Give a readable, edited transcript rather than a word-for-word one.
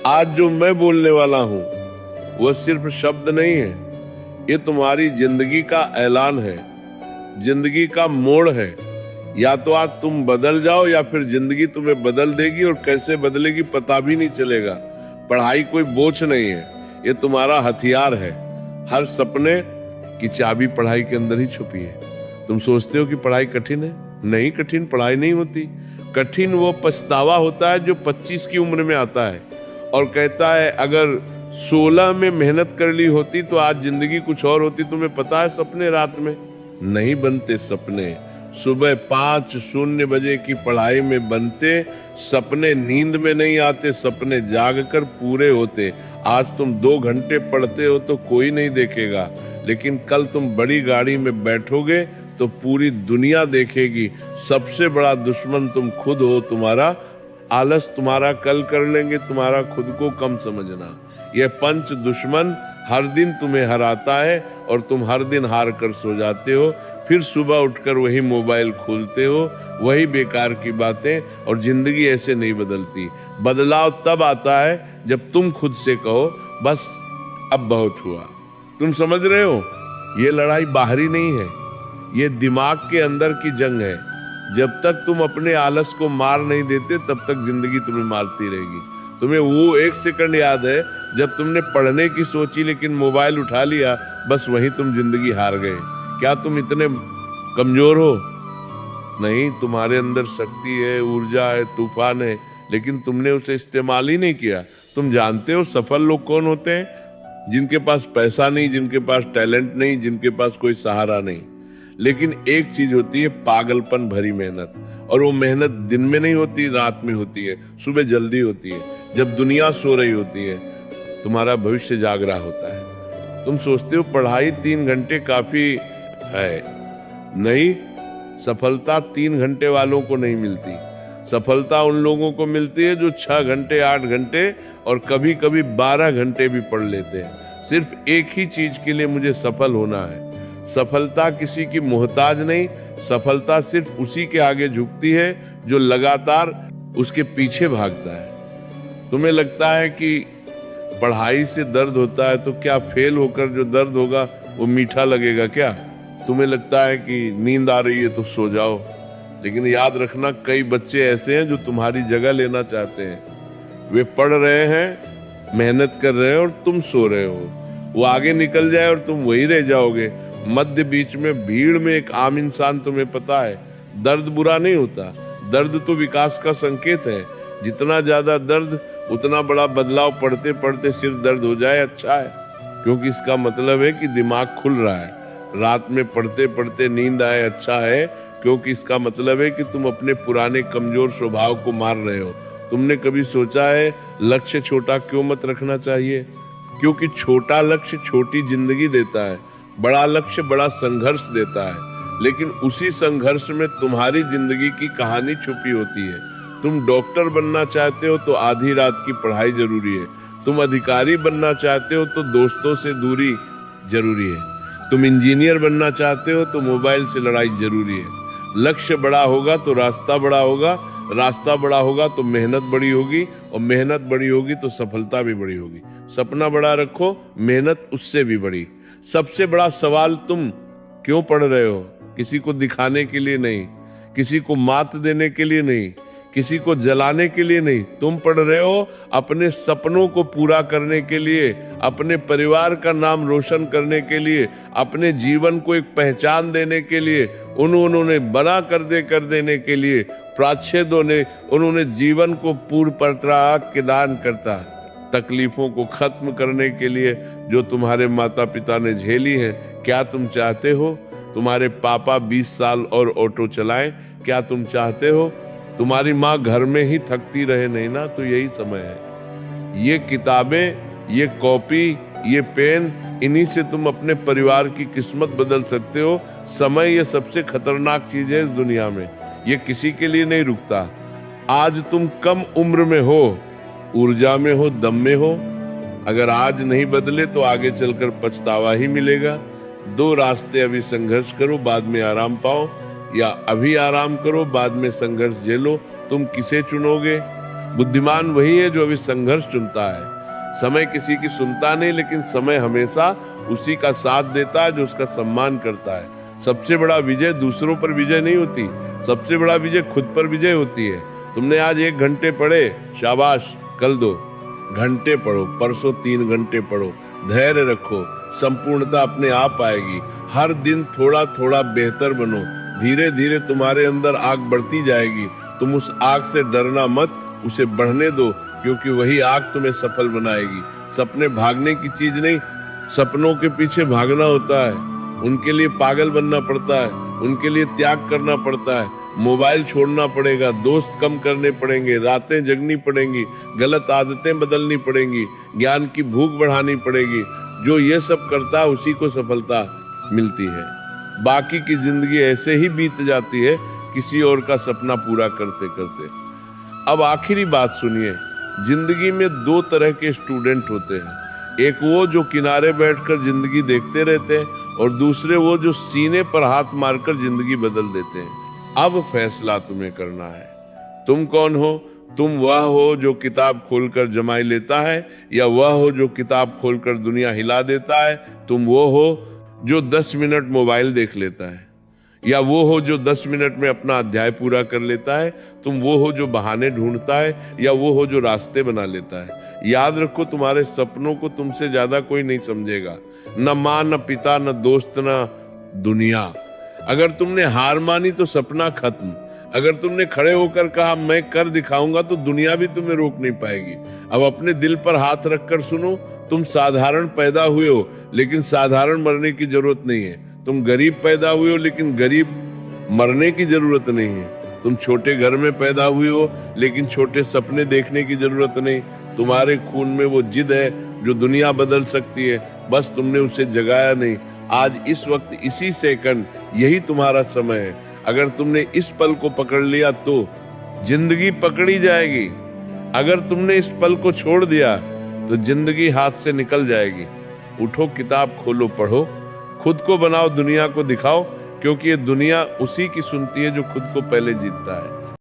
आज जो मैं बोलने वाला हूं वह सिर्फ शब्द नहीं है, ये तुम्हारी जिंदगी का ऐलान है, जिंदगी का मोड़ है। या तो आज तुम बदल जाओ या फिर जिंदगी तुम्हें बदल देगी, और कैसे बदलेगी पता भी नहीं चलेगा। पढ़ाई कोई बोझ नहीं है, ये तुम्हारा हथियार है। हर सपने की चाबी पढ़ाई के अंदर ही छुपी है। तुम सोचते हो कि पढ़ाई कठिन है, नहीं, कठिन पढ़ाई नहीं होती। कठिन वो पछतावा होता है जो 25 की उम्र में आता है और कहता है अगर 16 में मेहनत कर ली होती तो आज जिंदगी कुछ और होती। तुम्हें पता है सपने रात में नहीं बनते, सपने सुबह 5:00 बजे की पढ़ाई में बनते। सपने नींद में नहीं आते, सपने जागकर पूरे होते। आज तुम 2 घंटे पढ़ते हो तो कोई नहीं देखेगा, लेकिन कल तुम बड़ी गाड़ी में बैठोगे तो पूरी दुनिया देखेगी। सबसे बड़ा दुश्मन तुम खुद हो। तुम्हारा आलस तुम्हारा कल कर लेंगे, तुम्हारा खुद को कम समझना। यह पंच दुश्मन हर दिन तुम्हें हराता है और तुम हर दिन हार कर सो जाते हो। फिर सुबह उठकर वही मोबाइल खोलते हो, वही बेकार की बातें, और जिंदगी ऐसे नहीं बदलती। बदलाव तब आता है जब तुम खुद से कहो बस अब बहुत हुआ। तुम समझ रहे हो, ये लड़ाई बाहरी नहीं है, ये दिमाग के अंदर की जंग है। जब तक तुम अपने आलस को मार नहीं देते तब तक जिंदगी तुम्हें मारती रहेगी। तुम्हें वो 1 सेकंड याद है जब तुमने पढ़ने की सोची लेकिन मोबाइल उठा लिया, बस वहीं तुम जिंदगी हार गए। क्या तुम इतने कमजोर हो? नहीं, तुम्हारे अंदर शक्ति है, ऊर्जा है, तूफान है, लेकिन तुमने उसे इस्तेमाल ही नहीं किया। तुम जानते हो सफल लोग कौन होते हैं? जिनके पास पैसा नहीं, जिनके पास टैलेंट नहीं, जिनके पास कोई सहारा नहीं, लेकिन एक चीज होती है पागलपन भरी मेहनत। और वो मेहनत दिन में नहीं होती, रात में होती है, सुबह जल्दी होती है, जब दुनिया सो रही होती है, तुम्हारा भविष्य जाग रहा होता है। तुम सोचते हो पढ़ाई 3 घंटे काफी है, नहीं, सफलता 3 घंटे वालों को नहीं मिलती। सफलता उन लोगों को मिलती है जो 6 घंटे, 8 घंटे और कभी कभी 12 घंटे भी पढ़ लेते हैं। सिर्फ एक ही चीज के लिए मुझे सफल होना है। सफलता किसी की मोहताज नहीं, सफलता सिर्फ उसी के आगे झुकती है जो लगातार उसके पीछे भागता है। तुम्हें लगता है कि पढ़ाई से दर्द होता है, तो क्या फेल होकर जो दर्द होगा वो मीठा लगेगा क्या? तुम्हें लगता है कि नींद आ रही है तो सो जाओ, लेकिन याद रखना कई बच्चे ऐसे हैं जो तुम्हारी जगह लेना चाहते हैं। वे पढ़ रहे हैं, मेहनत कर रहे हैं और तुम सो रहे हो। वो आगे निकल जाए और तुम वही रह जाओगे मध्य बीच में, भीड़ में। एक आम इंसान, तुम्हें पता है दर्द बुरा नहीं होता, दर्द तो विकास का संकेत है। जितना ज्यादा दर्द उतना बड़ा बदलाव। पढ़ते पढ़ते सिर दर्द हो जाए अच्छा है, क्योंकि इसका मतलब है कि दिमाग खुल रहा है। रात में पढ़ते पढ़ते नींद आए अच्छा है, क्योंकि इसका मतलब है कि तुम अपने पुराने कमजोर स्वभाव को मार रहे हो। तुमने कभी सोचा है लक्ष्य छोटा क्यों मत रखना चाहिए? क्योंकि छोटा लक्ष्य छोटी जिंदगी देता है, बड़ा लक्ष्य बड़ा संघर्ष देता है। लेकिन उसी संघर्ष में तुम्हारी जिंदगी की कहानी छुपी होती है। तुम डॉक्टर बनना चाहते हो तो आधी रात की पढ़ाई जरूरी है। तुम अधिकारी बनना चाहते हो तो दोस्तों से दूरी जरूरी है। तुम इंजीनियर बनना चाहते हो तो मोबाइल से लड़ाई जरूरी है। लक्ष्य बड़ा होगा तो रास्ता बड़ा होगा, रास्ता बड़ा होगा तो मेहनत बड़ी होगी, और मेहनत बड़ी होगी तो सफलता भी बड़ी होगी। सपना बड़ा रखो, मेहनत उससे भी बड़ी। सबसे बड़ा सवाल, तुम क्यों पढ़ रहे हो? किसी को दिखाने के लिए नहीं, किसी को मात देने के लिए नहीं, किसी को जलाने के लिए नहीं। तुम पढ़ रहे हो अपने सपनों को पूरा करने के लिए, अपने परिवार का नाम रोशन करने के लिए, अपने जीवन को एक पहचान देने के लिए, उन्होंने बना कर देने के लिए। प्राच्छेदों ने उन्होंने जीवन को पूर्ण प्रत्राग के दान करता, तकलीफों को खत्म करने के लिए जो तुम्हारे माता पिता ने झेली है। क्या तुम चाहते हो तुम्हारे पापा 20 साल और ऑटो चलाएं? क्या तुम चाहते हो तुम्हारी माँ घर में ही थकती रहे? नहीं ना, तो यही समय है। ये किताबें, ये कॉपी, ये पेन, इन्हीं से तुम अपने परिवार की किस्मत बदल सकते हो। समय ये सबसे खतरनाक चीज है इस दुनिया में, ये किसी के लिए नहीं रुकता। आज तुम कम उम्र में हो, ऊर्जा में हो, दम में हो। अगर आज नहीं बदले तो आगे चलकर पछतावा ही मिलेगा। 2 रास्ते, अभी संघर्ष करो बाद में आराम पाओ, या अभी आराम करो बाद में संघर्ष झेलो। तुम किसे चुनोगे? बुद्धिमान वही है जो अभी संघर्ष चुनता है। समय किसी की सुनता नहीं, लेकिन समय हमेशा उसी का साथ देता है जो उसका सम्मान करता है। सबसे बड़ा विजय दूसरों पर विजय नहीं होती, सबसे बड़ा विजय खुद पर विजय होती है। तुमने आज 1 घंटे पढ़े, शाबाश, कल 2 घंटे पढ़ो, परसों 3 घंटे पढ़ो, धैर्य रखो, संपूर्णता अपने आप आएगी। हर दिन थोड़ा थोड़ा बेहतर बनो, धीरे धीरे तुम्हारे अंदर आग बढ़ती जाएगी। तुम उस आग से डरना मत, उसे बढ़ने दो, क्योंकि वही आग तुम्हें सफल बनाएगी। सपने भागने की चीज नहीं, सपनों के पीछे भागना होता है, उनके लिए पागल बनना पड़ता है, उनके लिए त्याग करना पड़ता है। मोबाइल छोड़ना पड़ेगा, दोस्त कम करने पड़ेंगे, रातें जगनी पड़ेंगी, गलत आदतें बदलनी पड़ेंगी, ज्ञान की भूख बढ़ानी पड़ेगी। जो ये सब करता है उसी को सफलता मिलती है। बाकी की जिंदगी ऐसे ही बीत जाती है, किसी और का सपना पूरा करते करते। अब आखिरी बात सुनिए, जिंदगी में 2 तरह के स्टूडेंट होते हैं। एक वो जो किनारे बैठकर जिंदगी देखते रहते हैं, और दूसरे वो जो सीने पर हाथ मारकर जिंदगी बदल देते हैं। अब फैसला तुम्हें करना है, तुम कौन हो? तुम वह हो जो किताब खोलकर जमाई लेता है, या वह हो जो किताब खोलकर दुनिया हिला देता है? तुम वो हो जो 10 मिनट मोबाइल देख लेता है, या वो हो जो 10 मिनट में अपना अध्याय पूरा कर लेता है? तुम वो हो जो बहाने ढूंढता है, या वो हो जो रास्ते बना लेता है? याद रखो, तुम्हारे सपनों को तुमसे ज्यादा कोई नहीं समझेगा, न माँ, न पिता, न दोस्त, न दुनिया। अगर तुमने हार मानी तो सपना खत्म। अगर तुमने खड़े होकर कहा मैं कर दिखाऊंगा, तो दुनिया भी तुम्हें रोक नहीं पाएगी। अब अपने दिल पर हाथ रखकर सुनो, तुम साधारण पैदा हुए हो, लेकिन साधारण मरने की जरूरत नहीं है। तुम गरीब पैदा हुए हो, लेकिन गरीब मरने की जरूरत नहीं है। तुम छोटे घर में पैदा हुए हो, लेकिन छोटे सपने देखने की जरूरत नहीं। तुम्हारे खून में वो जिद है जो दुनिया बदल सकती है, बस तुमने उसे जगाया नहीं। आज इस वक्त, इसी सेकंड, यही तुम्हारा समय है। अगर तुमने इस पल को पकड़ लिया तो जिंदगी पकड़ी जाएगी। अगर तुमने इस पल को छोड़ दिया तो जिंदगी हाथ से निकल जाएगी। उठो, किताब खोलो, पढ़ो, खुद को बनाओ, दुनिया को दिखाओ, क्योंकि ये दुनिया उसी की सुनती है जो खुद को पहले जीतता है।